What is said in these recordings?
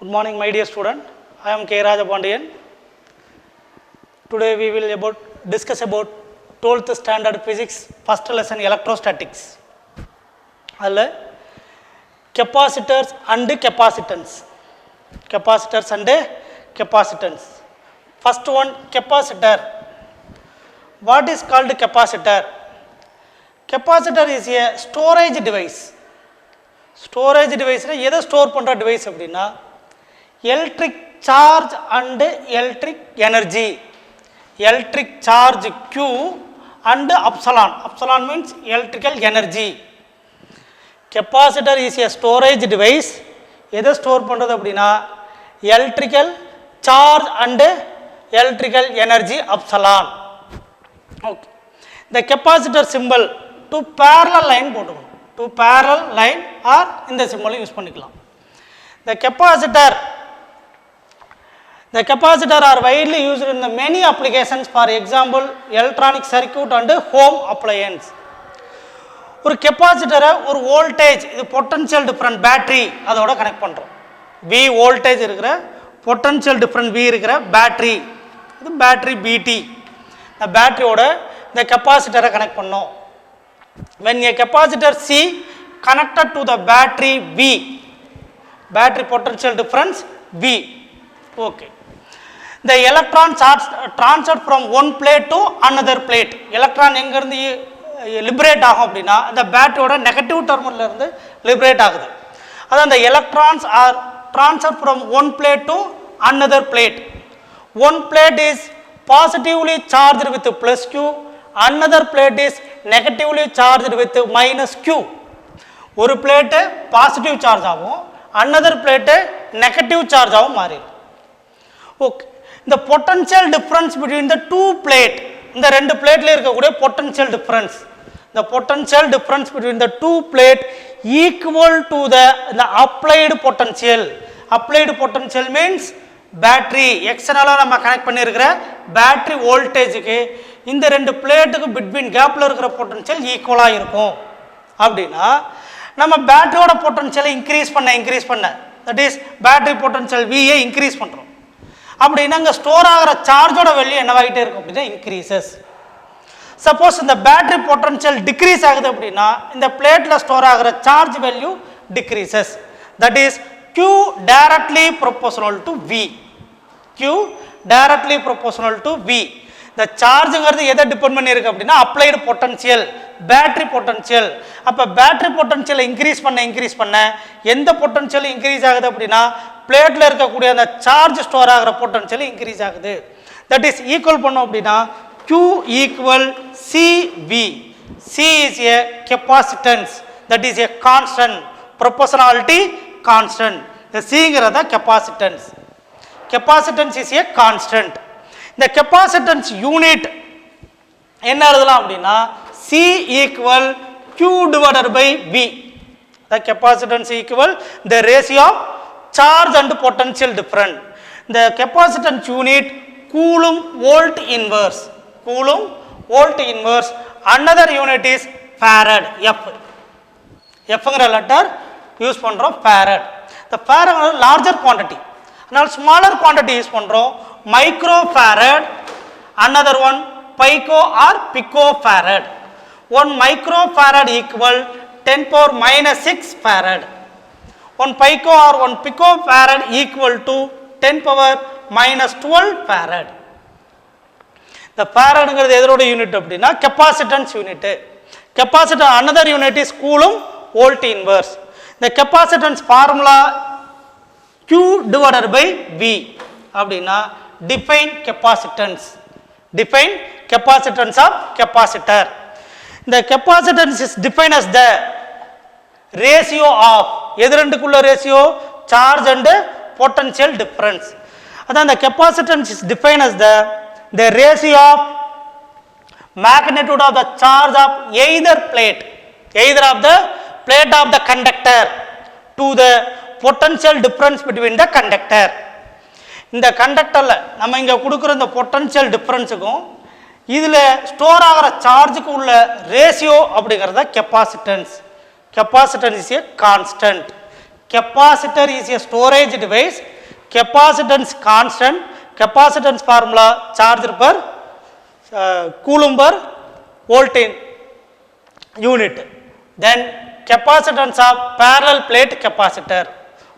Good morning, my dear student. I am K. Rajapandian. Today we will discuss about 12th standard physics, first lesson electrostatics. All capacitors and capacitance. Capacitors and capacitance. First one, capacitor. What is called capacitor? Capacitor is a storage device. Storage device is a store device. Electric charge and electric energy. Electric charge Q and epsilon. Epsilon means electrical energy. Capacitor is a storage device. எதை store பண்ணுறது அப்படின்னா electrical charge and electrical energy அப்சலான். Okay, இந்த capacitor symbol two parallel line போட்டுக்கணும். Two parallel line or இந்த சிம்பிளும் use பண்ணிக்கலாம். The capacitor are widely used in the many applications, for example electronic circuit and home appliance. ஒரு கெப்பாசிட்டரை ஒரு voltage, இது potential different battery அதோட connect பண்ணுறோம். V voltage இருக்கிற பொட்டன்ஷியல் டிஃபரன்ட் V இருக்கிற பேட்டரி, இது பேட்டரி BT. இந்த பேட்டரியோட இந்த கெப்பாசிட்டரை கனெக்ட் பண்ணோம். when a capacitor C connected to the battery V, battery potential difference V. Okay, the electron transferred from one plate to another plate. electron எங்க இருந்து liberate ஆகும் அப்படின்னா இந்த பேட்டரியோட நெகட்டிவ் டெர்மினல்ல இருந்து லிபரேட் ஆகுது. அதான் அந்த electrons are transfer from one plate to another plate. One plate is positively charged with plus Q, another plate is negatively charged with minus Q. ஒரு பிளேட் பாசிட்டிவ் சார்ஜ் ஆகும், another plate negative charge ஆகும் மாறிடும். Okay, இந்த potential difference between the two plate, இந்த ரெண்டு பிளேட்ல இருக்கக்கூடிய potential difference, the potential difference between the two plate equal to the applied potential. Applied potential means battery external நம்ம connect பண்ணியிருக்கிற battery வோல்டேஜுக்கு இந்த ரெண்டு பிளேட்டுக்கு பிட்வீன் கேப்ல இருக்கிற பொட்டன்ஷியல் ஈக்குவலாக இருக்கும். அப்படின்னா நம்ம பேட்டரியோட பொட்டன்ஷியலை இன்க்ரீஸ் பண்ண that is battery potential VA increase பண்ணுறோம். அப்படின்னா இங்கே ஸ்டோர் ஆகிற சார்ஜோட வேல்யூ என்னவாகிட்டே இருக்கும் அப்படின்னா இன்க்ரீசஸ். சப்போஸ் இந்த பேட்டரி பொட்டன்ஷியல் டிக்ரீஸ் ஆகுது அப்படின்னா இந்த பிளேட்ல ஸ்டோர் ஆகிற charge value decreases. That is Q directly proportional to V. Q directly proportional to V. இந்த சார்ஜுங்கிறது எதை டிபெண்ட் பண்ணியிருக்கு அப்படின்னா அப்ளைடு பொட்டன்ஷியல், பேட்டரி பொட்டன்ஷியல். அப்போ பேட்டரி பொட்டன்ஷியலை இன்க்ரீஸ் பண்ண எந்த பொட்டன்ஷியல் இன்க்ரீஸ் ஆகுது அப்படின்னா பிளேட்ல இருக்கக்கூடிய அந்த சார்ஜ் ஸ்டோர் ஆகிற பொட்டன்ஷியல் இன்க்ரீஸ் ஆகுது. தட் இஸ் ஈக்குவல் பண்ணோம் அப்படின்னா Q equal CV. C is a capacitance, that is a constant, proportionality constant. The C ங்கிறத capacitance. Capacitance is a constant. இந்த capacitance unit என்ன எழுதலாம் அப்படின்னா C equal Q divided by V. The capacitance equal the ratio of charge and potential difference. The capacitance unit Coulomb volt inverse. Coulomb volt inverse. Another unit is farad. F. Fங்கிற letter use பண்ணுறோம் farad. The farad larger quantity. அதனால் smaller quantity use பண்ணுறோம் microfarad. Another one pico or picofarad. 1 microfarad equal 10 power minus 6 farad. 1 pico or 1 picofarad equal to 10 power minus 12 farad. The farad ங்கிறது எதோட unit அப்படின்னா capacitance unit. Capacitor another unit is Coulomb volt inverse. The capacitance formula Q divided by V அப்படின்னா define capacitance. Define capacitance of capacitor. The capacitance is defined as the ratio of எது ரெண்டுக்குள்ள ratio charge and potential difference. அதான் the capacitance is defined as the ratio of magnitude of the charge of either of the plate of the conductor to the potential difference between the conductor. இந்த கண்டக்டர்ல நம்ம இங்க கொடுக்குற இந்த potential டிஃபரன்ஸுக்கும் இதில் store ஆகிற சார்ஜுக்கு உள்ள ratio அப்படிங்கிறத capacitance. Capacitance is a constant. Capacitor is a storage device. capacitance constant, capacitance formula charge per coulomb per volt in unit. Then capacitance of parallel plate capacitor.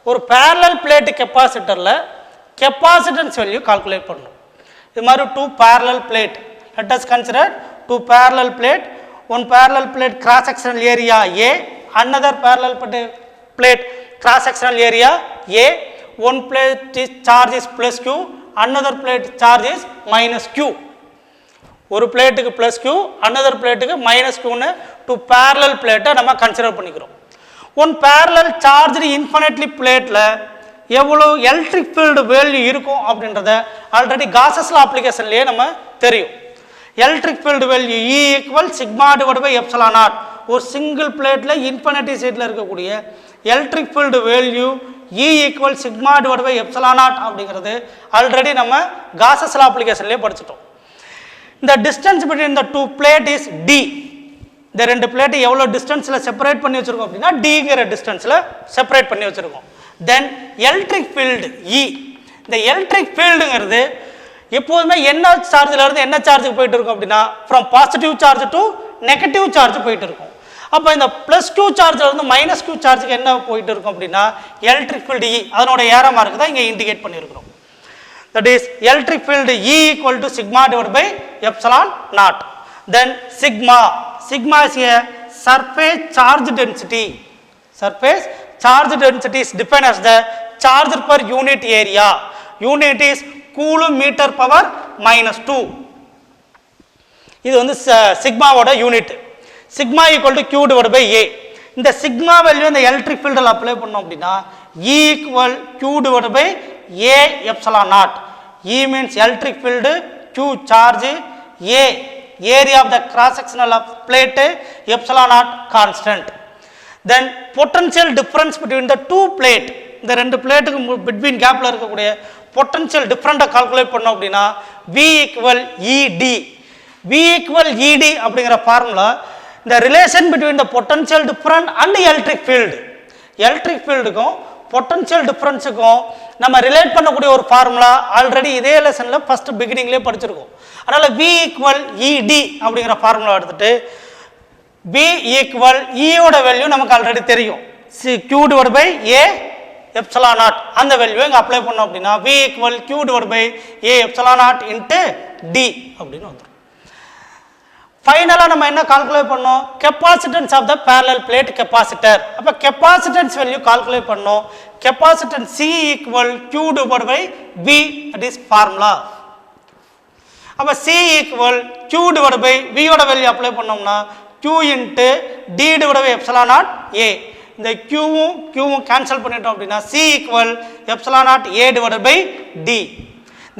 ஒரு parallel plate capacitorல capacitance value calculate பண்ணணும். இது மாதிரி two parallel plate. Let us consider two parallel plate. One parallel plate cross sectional area A, another parallel plate cross sectional area A. One plate is charge is plus Q, another plate charge is minus Q. ஒரு பிளேட்டுக்கு plus Q, another பிளேட்டுக்கு minus Qன்னு two parallel பிளேட்டை நம்ம consider பண்ணிக்கிறோம். One parallel charge infinitely பிளேட்டில் எவ்வளோ electric field value இருக்கும் அப்படின்றத ஆல்ரெடி காசஸ்ல அப்ளிகேஷன்லேயே நம்ம தெரியும். Electric field value E equal sigma divide by epsilon naught. ஒரு சிங்கிள் பிளேட்டில் இன்ஃபினிட்டி சைடில் இருக்கக்கூடிய electric field value E equal sigma divide by epsilon naught அப்படிங்கிறது ஆல்ரெடி நம்ம காசஸ்ல அப்ளிகேஷன்லேயே படிச்சிட்டோம். The distance between the two plate is D. இந்த ரெண்டு plate எவ்வளோ டிஸ்டன்ஸில் செப்பரேட் பண்ணி வச்சுருக்கோம் அப்படின்னா டிங்கிற டிஸ்டன்ஸில் செப்பரேட் பண்ணி வச்சுருக்கோம். தென் எலக்ட்ரிக் ஃபீல்டு E. இந்த எலக்ட்ரிக் ஃபீல்டுங்கிறது எப்போதுமே என்ன சார்ஜில் இருந்து என்ன சார்ஜுக்கு போயிட்டு இருக்கும் அப்படின்னா from positive charge to negative charge போயிட்டு இருக்கும். அப்போ இந்த ப்ளஸ் Q சார்ஜில் இருந்து மைனஸ் Q சார்ஜுக்கு என்ன போயிட்டு இருக்கும் அப்படின்னா எலக்ட்ரிக் ஃபீல்டு E அதனோட ஏரோ மார்க்கு தான் இங்கே இண்டிகேட் பண்ணியிருக்கிறோம். That is electric field E equal to sigma divided by epsilon naught. Then sigma is a surface charge density. Surface charge density is defined as the charge per unit area. Unit is coulomb meter power minus 2. இது வந்து சிக்மாவோட unit. Sigma equal to Q divided by A. இந்த sigma value இந்த electric ஃபீல்டில் apply பண்ணோம் அப்படின்னா E equal Q divided by A epsilon naught. E means electric field, Q charge, A area of the cross sectional of plate, epsilon naught constant. Then potential difference between the two plate. இந்த ரெண்டு பிளேட்டுக்கு between கேப்ல இருக்கக்கூடிய potential difference calculate பண்ணோம் அப்படின்னா V equal ED. V equal ED அப்படிங்கிற formula இந்த relation between the potential difference and electric field. Electric ஃபீல்டுக்கும் பொட்டன்ஷியல் டிஃபரன்ஸுக்கும் நம்ம ரிலேட் பண்ணக்கூடிய ஒரு ஃபார்முலா ஆல்ரெடி இதே லெசனில் ஃபஸ்ட்டு பிகினிங்லேயே படிச்சிருக்கோம். அதனால் V ஈக்குவல் ED அப்படிங்கிற ஃபார்முலா எடுத்துகிட்டு V ஈக்குவல் ஈயோட வேல்யூ நமக்கு ஆல்ரெடி தெரியும். Q divide by A epsilon naught அந்த வேல்யூ இங்கே அப்ளை பண்ணோம் அப்படின்னா V equal Q divide by A epsilon naught into D அப்படின்னு வந்துடும். ஃபைனலாக நம்ம என்ன கால்குலேட் பண்ணோம்? Capacitance of the parallel plate capacitor. அப்போ கெப்பாசிட்டன்ஸ் வேல்யூ கால்குலேட் பண்ணோம். Capacitance C equal Q divide by V, that is formula. அப்போ C equal Q divide by Vயோட வேல்யூ அப்ளை பண்ணோம்னா Q into D divide by epsilon naught A. இந்த Qவும் cancel பண்ணிட்டோம் அப்படின்னா C equal epsilon naught A divide by D.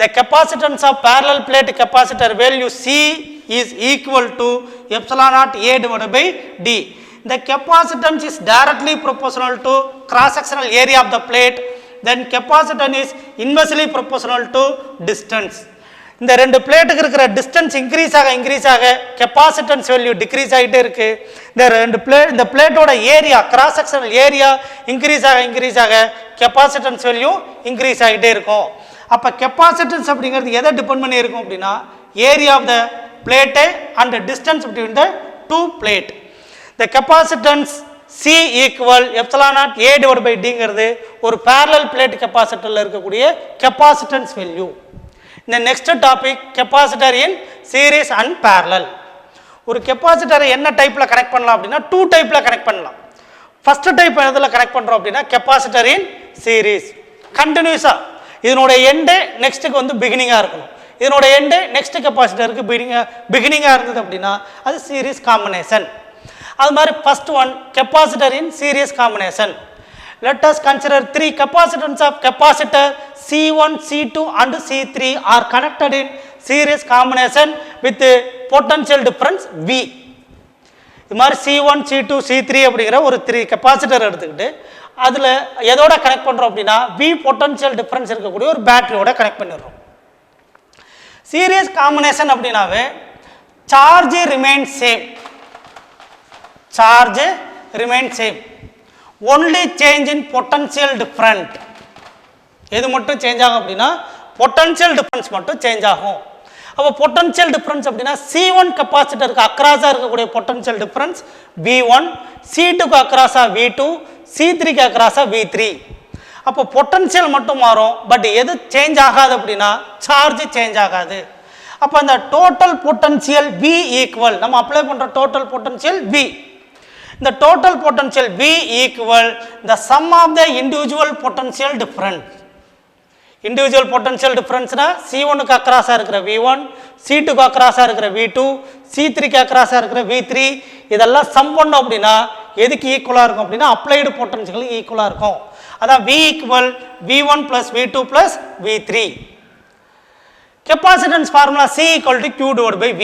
The capacitance of parallel plate capacitor value C is equal to epsilon naught A divided by D. The capacitance is directly proportional to cross sectional area of the plate. Then capacitance is inversely proportional to distance. இந்த ரெண்டு பிளேட்டுக்கு இருக்கிற distance increase ஆக capacitance value decrease ஆகிட்டே இருக்கு. இந்த பிளேட்டோட area cross sectional area increase ஆக கெப்பாசிட்டன்ஸ் வேல்யூ இன்க்ரீஸ் ஆகிட்டே இருக்கும். அப்போ கெப்பாசிட்டன்ஸ் அப்படிங்கிறது எதை டிபெண்ட் பண்ணி இருக்கும் அப்படின்னா area of the plate and distance between the two plate. The capacitance C equal epsilon naught A divide by Dங்கிறது ஒரு பேரலல் பிளேட் கெப்பாசிட்டரில் இருக்கக்கூடிய கெப்பாசிட்டன்ஸ் வேல்யூ. இந்த next topic capacitor in series and parallel. ஒரு கெப்பாசிட்டரை என்ன டைப்பில் கனெக்ட் பண்ணலாம் அப்படின்னா டூ டைப்பில் கனெக்ட் பண்ணலாம். ஃபர்ஸ்ட் டைப் எதில் கனெக்ட் பண்ணுறோம் அப்படின்னா கெப்பாசிட்டர் இன் சீரீஸ் கண்டினியூஸாக இதனோட எண்டு நெக்ஸ்ட்டுக்கு வந்து பிகினிங்காக இருக்கணும். இதனோட எண்டு நெக்ஸ்ட் கெப்பாசிட்டருக்கு பிகினிங்காக இருந்தது அப்படின்னா அது சீரீஸ் காம்பினேஷன். அது மாதிரி first one capacitor in series combination. Let us consider three capacitance of capacitor C1, C2 and C3 are connected in series combination with potential difference V. இது மாதிரி C1, C2, C3 அப்படிங்கிற ஒரு 3 capacitor எடுத்துக்கிட்டு அதில் எதோட connect பண்ணுறோம் அப்படின்னா V potential difference இருக்கக்கூடிய ஒரு பேட்டரியோட கனெக்ட் பண்ணிடுறோம். சீரியஸ் காம்பினேஷன் அப்படின்னாவே charge remain same, only change in potential different. எது மட்டும் சேஞ்ச் ஆகும் அப்படின்னா பொட்டன்ஷியல் டிஃபரன்ஸ் மட்டும் சேஞ்ச் ஆகும். அப்போ பொட்டன்ஷியல் டிஃபரன்ஸ் அப்படின்னா C1 கெப்பாசிட்டருக்கு அக்ராஸாக இருக்கக்கூடிய potential difference V1, C2க்கு அக்ராஸாக V2, C3க்கு அக்ராஸாக V3. அப்போ பொட்டன்ஷியல் மட்டும் மாறும், பட் எது சேஞ்ச் ஆகாது அப்படின்னா சார்ஜ் சேஞ்ச் ஆகாது. அப்போ அந்த டோட்டல் பொட்டன்ஷியல் V ஈக்குவல், நம்ம அப்ளை பண்ணுற டோட்டல் பொட்டன்ஷியல் V, இந்த total potential V equal the sum of the individual potential difference. Individual potential டிஃபரன்ஸ்னா C1க்கு அக்ராஸாக இருக்கிற V1, C2க்கு அக்ராஸாக இருக்கிற V2, C3க்கு அக்ராஸாக இருக்கிற V3, இதெல்லாம் சம் பண்ணோம் அப்படின்னா எதுக்கு ஈக்குவலாக இருக்கும் அப்படின்னா அப்ளைடு பொட்டன்ஷியலுக்கு ஈக்குவலாக இருக்கும். அதான் V equal V1 + V2 + V3. Capacitance formula C equal to Q/V.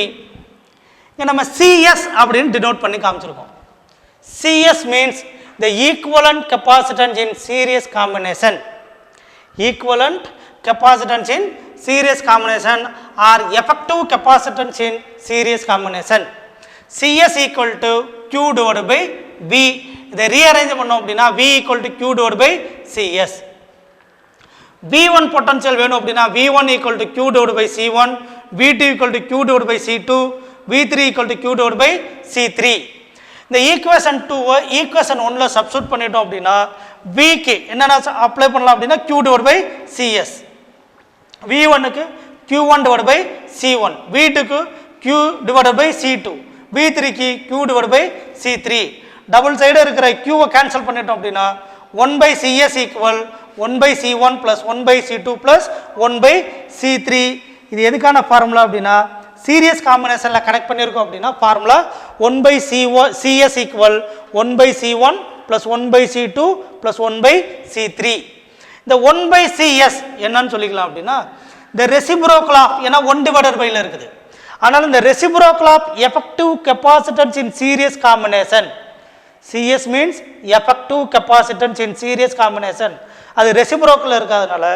இங்கே நம்ம CS அப்படின்னு டினோட் பண்ணி காமிச்சிருக்கோம். CS means the equivalent capacitance in series combination. Equivalent capacitance in series combination or effective capacitance in series combination. CS equal to Q/V. இதை rearrange பண்ணோம் அப்படின்னா V equal to Q/CS. V1 potential வேணும் அப்படின்னா V1 equal to Q/C1, V2 equal to Q/C2, V3 equal to Q/C3. இந்த equation 2 equation 1ல substitute பண்ணிட்டோம் அப்படின்னா Vக்கு என்னென்ன apply பண்ணலாம் அப்படின்னா Q/CS. V1க்கு Q1/C1, V2க்கு Q/C2, V3க்கு Q/C3. Double side இருக்கிற Qவை கேன்சல் பண்ணிட்டோம் அப்படின்னா 1/CS equal 1/C1 + 1/C2 + 1/C3. இது எதுக்கான ஃபார்முலா அப்படின்னா சீரியஸ் காம்பினேஷனில் கனெக்ட் பண்ணியிருக்கோம் அப்படின்னா formula 1/CS equal 1/C1 + 1/C2 + 1/C3. இந்த 1/CS என்னன்னு சொல்லிக்கலாம் அப்படின்னா இந்த ரெசிப்ரோக்கல் ஆஃப், ஏன்னா 1/byல இருக்குது, ஆனால் இந்த reciprocal of effective capacitance in series combination. CS means effective capacitance in series combination. அது ரெசிப்ரோக்கல் இருக்கிறதுனால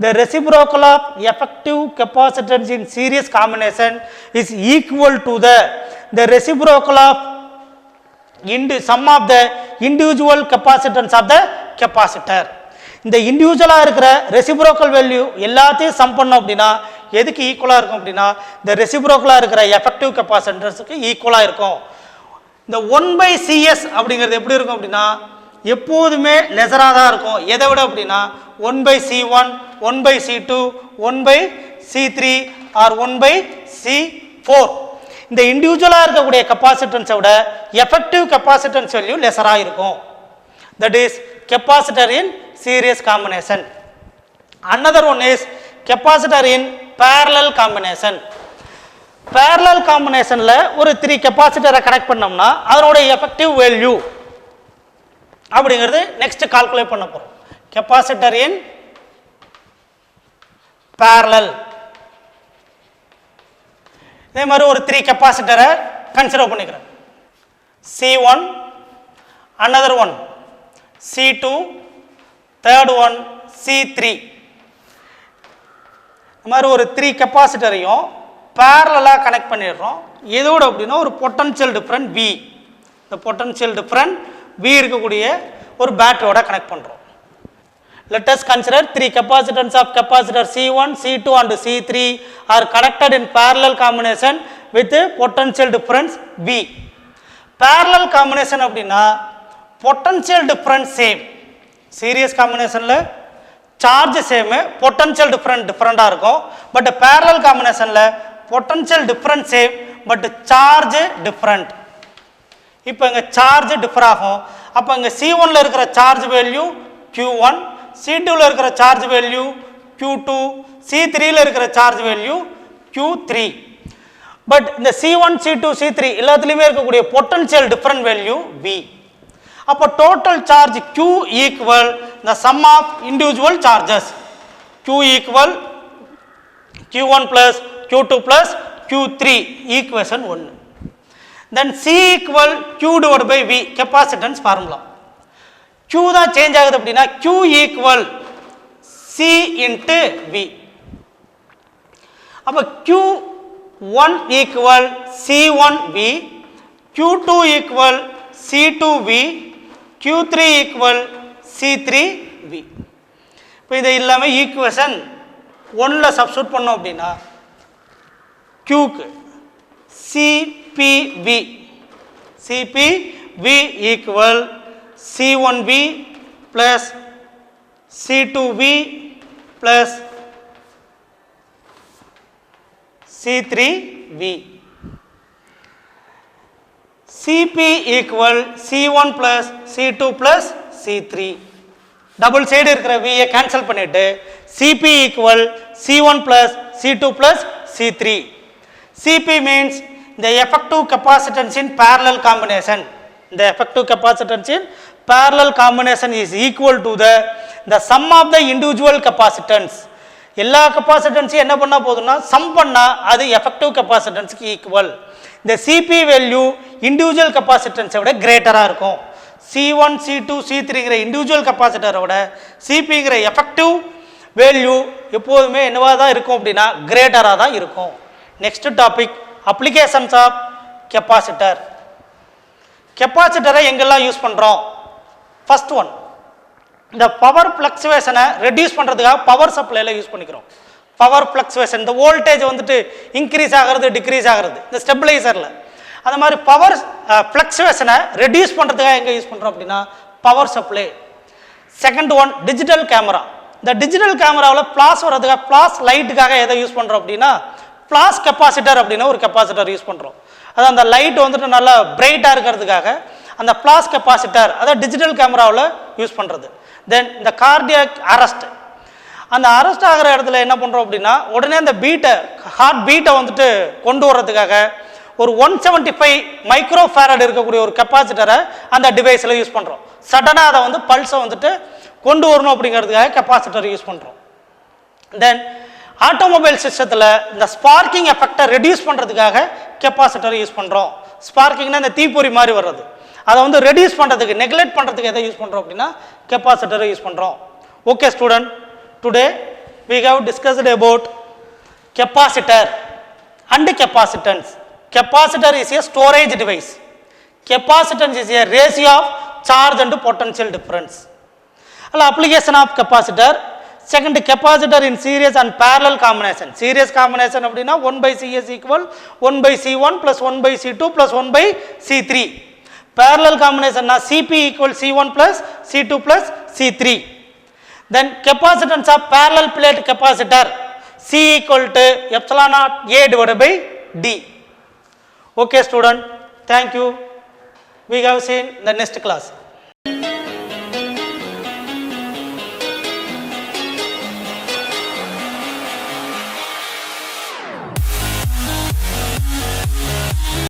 the reciprocal of effective capacitance in series combination is equal to the reciprocal of sum of the individual capacitance of the capacitor. இந்த இண்டிவிஜுவலாக இருக்கிற reciprocal value எல்லாத்தையும் some பண்ணோம் அப்படின்னா எதுக்கு ஈக்குவலாக இருக்கும் அப்படின்னா இந்த ரெசிப்ரோக்கலாக இருக்கிற எஃபெக்டிவ் கெப்பாசிட்டன்ஸுக்கு ஈக்குவலாக இருக்கும். இந்த 1/CS அப்படிங்கிறது எப்படி இருக்கும் அப்படின்னா எப்போதுமே லெசராக தான் இருக்கும். எதை விட அப்படின்னா 1/C1, 1/C2, 1/C3 R 1/C4. இந்த இண்டிவிஜுவலாக இருக்கக்கூடிய கெப்பாசிட்டன்ஸை விட எஃபெக்டிவ் கெப்பாசிட்டன்ஸ் வேல்யூ லெசராக இருக்கும். That is capacitor in series combination. Another one is capacitor in parallel combination. Parallel காம்பினேஷனில் ஒரு 3 கெப்பாசிட்டரை கனெக்ட் பண்ணோம்னா அதனுடைய எஃபெக்டிவ் வேல்யூ அப்படிங்கிறது நெக்ஸ்ட் கால்குலேட் பண்ண போகிறோம். Capacitor in parallel. இதே மாதிரி ஒரு 3 கெப்பாசிட்டரை கன்சிடர் பண்ணிக்கிறேன். C1, another one C2, third one C3. இந்த மாதிரி ஒரு 3 கெப்பாசிட்டரையும் பேரலாக கனெக்ட் பண்ணிடுறோம். எதோடு அப்படின்னா ஒரு பொட்டன்ஷியல் டிஃபரன்ஸ் V, இந்த பொட்டன்ஷியல் டிஃபரன்ஸ் V இருக்கக்கூடிய ஒரு பேட்டரியோட கனெக்ட் பண்ணுறோம். Let us consider 3 capacitance of capacitor C1, C2 and C3 are connected in parallel combination with potential difference V. Parallel combination அப்படின்னா potential difference same. Series combinationல charge same, potential different இருக்கும். But parallel combinationல potential difference same but charge different. இப்போ இங்கே charge differ ஆகும். அப்போ இங்கே C1ல இருக்கிற charge value Q1, C2ல இருக்கிற charge value Q2, C3ல இருக்கிற சார்ஜ் வேல்யூ Q3. பட் இந்த C1, C2, C3 எல்லாத்துலேயுமே இருக்கக்கூடிய பொட்டன்ஷியல் டிஃபரண்ட் வேல்யூ V. அப்போ total charge Q equal the sum of individual charges. Q equal Q1 + Q2 + Q3 equation 1. Then C equal Q/V capacitance formula. Q தான் change ஆகுது அப்படின்னா Q equal C into V. அப்போ Q1 equal C1V, Q2 equal C2V, Q3 equal C3V. இப்போ இது இல்லாமல் equation 1ல் substitute பண்ணோம் அப்படின்னா Qக்கு CPV equal C1V plus C2V plus C3V. CP equal C1 plus C2 plus C3. Double side இருக்கிற V cancel பண்ணிட்டு CP equal C1 plus C2 plus C3. CP means the effective capacitance in parallel combination. The effective capacitance in parallel combination is equal to the sum of the individual capacitance. எல்லா கெப்பாசிட்டன்ஸையும் என்ன பண்ணால் போதும்னா some பண்ணால் அது effective கெப்பாசிட்டன்ஸுக்கு equal. இந்த CP value individual கெப்பாசிட்டன்ஸை விட கிரேட்டராக இருக்கும். C1 C2 C3ங்கிற individual கெப்பாசிட்டரை விட சிபிங்கிற effective value எப்போதுமே என்னவாக தான் இருக்கும் அப்படின்னா கிரேட்டராக தான் இருக்கும். Next topic applications of capacitor. கெப்பாசிட்டரை எங்கெல்லாம் யூஸ் பண்ணுறோம்? ஃபர்ஸ்ட் ஒன், இந்த பவர் ஃப்ளக்சுவேஷனை ரெடியூஸ் பண்ணுறதுக்காக பவர் சப்ளைல யூஸ் பண்ணிக்கிறோம். பவர் ஃப்ளக்சுவேஷன், இந்த வோல்டேஜ் வந்துட்டு இன்க்ரீஸ் ஆகிறது டிக்ரீஸ் ஆகிறது இந்த ஸ்டெபிளைசரில், அந்த மாதிரி பவர் ஃப்ளக்சுவேஷனை ரெடியூஸ் பண்ணுறதுக்காக எங்கே யூஸ் பண்ணுறோம் அப்படின்னா power supply. Second one, digital camera. இந்த டிஜிட்டல் கேமராவில் ஃப்ளாஷ் வர்றதுக்காக ஃப்ளாஷ் லைட்டுக்காக எதை யூஸ் பண்ணுறோம் அப்படின்னா ஃப்ளாஷ் கெப்பாசிட்டர் அப்படின்னா ஒரு கெப்பாசிட்டர் யூஸ் பண்ணுறோம். அதாவது அந்த லைட் வந்துட்டு நல்லா பிரைட்டாக இருக்கிறதுக்காக அந்த ஃப்ளாஷ் கெப்பாசிட்டர் அதை டிஜிட்டல் கேமராவில் யூஸ் பண்ணுறது. தென் இந்த கார்டியாக் அரெஸ்ட், அந்த அரெஸ்ட் ஆகிற இடத்துல என்ன பண்ணுறோம் அப்படின்னா உடனே அந்த பீட்டை ஹார்ட் பீட்டை வந்துட்டு கொண்டு வர்றதுக்காக ஒரு 175 மைக்ரோ ஃபேரட் இருக்கக்கூடிய ஒரு கெப்பாசிட்டரை அந்த டிவைஸில் யூஸ் பண்ணுறோம். சடனாக அதை வந்து பல்ஸை வந்துட்டு கொண்டு வரணும் அப்படிங்கிறதுக்காக கெப்பாசிட்டர் யூஸ் பண்ணுறோம். தென் ஆட்டோமொபைல் சிஸ்டத்தில் இந்த ஸ்பார்க்கிங் எஃபெக்டை ரெடியூஸ் பண்ணுறதுக்காக கெப்பாசிட்டர் யூஸ் பண்ணுறோம். ஸ்பார்க்கிங்னா இந்த தீப்பொறி மாதிரி வர்றது, அதை வந்து ரெடியூஸ் பண்ணுறதுக்கு நெக்லெக்ட் பண்ணுறதுக்கு எதை யூஸ் பண்ணுறோம் அப்படின்னா கெப்பாசிட்டரை யூஸ் பண்ணுறோம். Okay student, today we have discussed about capacitor and capacitance. Capacitor is a storage device. Capacitance is a ratio of charge and potential difference. Application of capacitor. Second, capacitor in series and parallel combination. Series combination அப்படின்னா 1/CS equal 1/C1 plus 1/C2 plus 1/C3. Parallel combination na CP equal C1 plus C2 plus C3. Then capacitance of parallel plate capacitor C equal to epsilon naught A divided by D. Okay student, thank you. We have seen the next class.